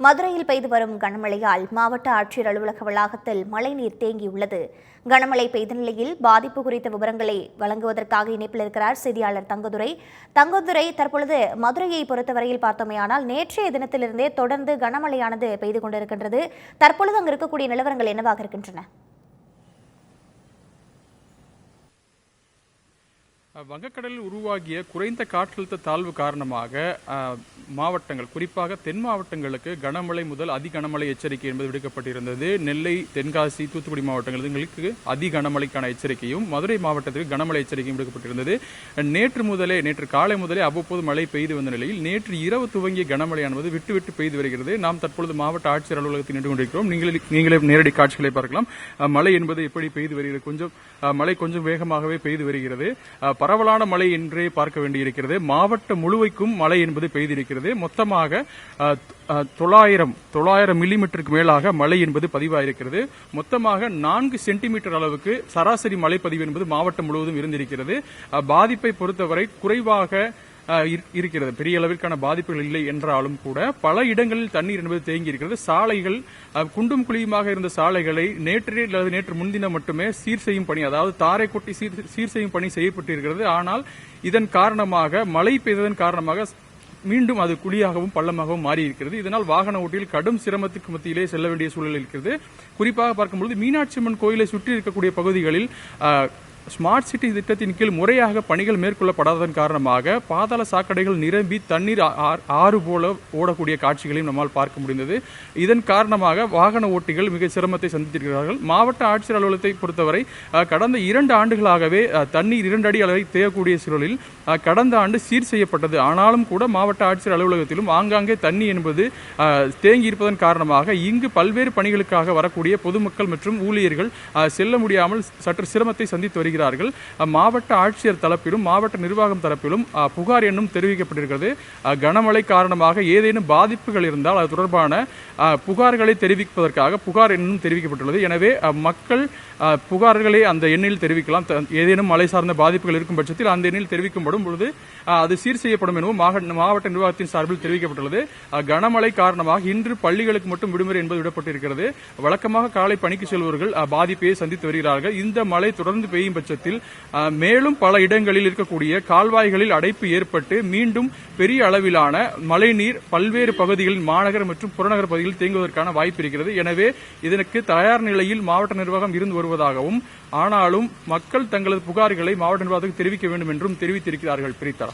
மதுரையில் பெய்து வரும் கனமழையால் மாவட்ட ஆட்சியர் அலுவலக வளாகத்தில் மழைநீர் தேங்கியுள்ளது. கனமழை பெய்த நிலையில் பாதிப்பு குறித்த விவரங்களை வழங்குவதற்காக இணைப்பில் இருக்கிறார் செய்தியாளர் தங்கதுரை. தற்பொழுது மதுரையை பொறுத்தவரையில் பார்த்தோமேயானால் நேற்றைய தினத்திலிருந்தே தொடர்ந்து கனமழையானது பெய்து கொண்டிருக்கின்றது. தற்பொழுது அங்கு இருக்கக்கூடிய நிலவரங்கள் என்னவாக இருக்கின்றன? வங்கக்கடலில் உருவாகிய குறைந்த காற்றழுத்த தாழ்வு காரணமாக மாவட்டங்கள், குறிப்பாக தென் மாவட்டங்களுக்கு கனமழை முதல் அதி கனமழை எச்சரிக்கை என்பது விடுக்கப்பட்டிருந்தது. நெல்லை, தென்காசி, தூத்துக்குடி மாவட்டங்களுக்கு அதி கனமழைக்கான எச்சரிக்கையும், மதுரை மாவட்டத்திற்கு கனமழை எச்சரிக்கையும் விடுக்கப்பட்டிருந்தது. நேற்று காலை முதலே அவ்வப்போது மழை பெய்து வந்த நிலையில் நேற்று இரவு துவங்கிய கனமழையானது விட்டு விட்டு பெய்து வருகிறது. நாம் தற்பொழுது மாவட்ட ஆட்சியர் அலுவலகத்தில் நின்று கொண்டிருக்கிறோம். நீங்களே நேரடி காட்சிகளை பார்க்கலாம். மழை என்பது எப்படி பெய்து வருகிறது, மழை கொஞ்சம் வேகமாகவே பெய்து வருகிறது. பரவலான மழை என்றே பார்க்க வேண்டியிருக்கிறது. மாவட்டம் முழுமைக்கும் மழை என்பது பெய்திருக்கிறது. மொத்தமாக 900 மில்லிமீட்டருக்கு மேலாக மழை என்பது பதிவாயிருக்கிறது. மொத்தமாக 4 சென்டிமீட்டர் அளவுக்கு சராசரி மழைப்பதிவு என்பது மாவட்டம் முழுவதும் இருந்திருக்கிறது. பாதிப்பை பொறுத்தவரை குறைவாக இருக்கிறது. பெரிய அளவிற்கான பாதிப்புகள் இல்லை என்றாலும் கூட பல இடங்களில் தண்ணீர் என்பது தேங்கி இருக்கிறது. சாலைகள் குண்டும் குழியுமாக இருந்த சாலைகளை நேற்று முன்தினம் மட்டுமே சீர் செய்யும் பணி, அதாவது தாரை கொட்டி சீர் செய்யும் பணி செய்யப்பட்டிருக்கிறது. ஆனால் இதன் காரணமாக, மழை பெய்ததன் காரணமாக மீண்டும் அது குழியாகவும் பள்ளமாகவும் மாறியிருக்கிறது. இதனால் வாகன ஓட்டியில் கடும் சிரமத்துக்கு மத்தியிலே செல்ல வேண்டிய சூழல் இருக்கிறது. குறிப்பாக பார்க்கும்போது மீனாட்சி அம்மன் கோயிலை சுற்றி இருக்கக்கூடிய பகுதிகளில் ஸ்மார்ட் சிட்டி திட்டத்தின் கீழ் முறையாக பணிகள் மேற்கொள்ளப்படாததன் காரணமாக பாதாள சாக்கடைகள் நிரம்பி தண்ணீர் ஆறு போல ஓடக்கூடிய காட்சிகளையும் நம்மால் பார்க்க முடிந்தது. இதன் காரணமாக வாகன ஓட்டிகள் மிக சிரமத்தை சந்தித்திருக்கிறார்கள். மாவட்ட ஆட்சியர் அலுவலகத்தை பொறுத்தவரை கடந்த 2 ஆண்டுகளாகவே தண்ணீர் 2 அடி அளவை தேயக்கூடிய சூழலில் கடந்த ஆண்டு சீர் செய்யப்பட்டது. ஆனாலும் கூட மாவட்ட ஆட்சியர் அலுவலகத்திலும் ஆங்காங்கே தண்ணி என்பது தேங்கி இருப்பதன் காரணமாக இங்கு பல்வேறு பணிகளுக்காக வரக்கூடிய பொதுமக்கள் மற்றும் ஊழியர்கள் செல்ல முடியாமல் சற்று சிரமத்தை சந்தித்து வருகிறார்கள். மாவட்ட ஆட்சியர் தரப்பிலும் மாவட்ட நிர்வாகம் தரப்பிலும் புகார் எண்ணும் தெரிவிக்கப்பட்டிருக்கிறது. கனமழை காரணமாக ஏதேனும் பாதிப்புகள் இருந்தால் அது தொடர்பான புகார்களை தெரிவிப்பதற்காக புகார் எண்ணும் தெரிவிக்கப்பட்டுள்ளது. எனவே மக்கள் புகார்களை அந்த எண்ணில் தெரிவிக்கலாம். ஏதேனும் மழை சார்ந்த பாதிப்புகள் இருக்கும் பட்சத்தில் அந்த எண்ணில் தெரிவிக்கப்படும் பொழுது அது சீர் செய்யப்படும் எனவும் மாவட்ட நிர்வாகத்தின் சார்பில் தெரிவிக்கப்பட்டுள்ளது. கனமழை காரணமாக இன்று பள்ளிகளுக்கு மட்டும் விடுமுறை என்பது விடப்பட்டிருக்கிறது. வழக்கமாக காலை பணிக்கு செல்பவர்கள் பாதிப்பை சந்தித்து வருகிறார்கள். இந்த மழை தொடர்ந்து பெய்யும் பட்சத்தில் மேலும் பல இடங்களில் இருக்கக்கூடிய கால்வாய்களில் அடைப்பு ஏற்பட்டு மீண்டும் பெரிய அளவிலான மழைநீர் பல்வேறு பகுதிகளில் மாநகர மற்றும் புறநகர் பகுதிகளில் தேங்குவதற்கான வாய்ப்பு இருக்கிறது. எனவே இதற்கு தயார் நிலையில் மாவட்ட நிர்வாகம் இருந்து வருவதாகவும், ஆனாலும் மக்கள் தங்களது புகார்களை மாவட்ட நிர்வாகத்துக்கு தெரிவிக்க வேண்டும் என்றும் தெரிவித்திருக்கிறார்கள். பிரித்தா,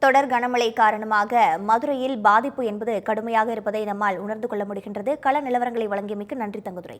தொடர் கனமழை காரணமாக மதுரையில் பாதிப்பு என்பது கடுமையாக இருப்பதை நம்மால் உணர்ந்து கொள்ள முடிகின்றது. கள நிலவரங்களை வழங்கியமைக்கு நன்றி தங்கதுரை.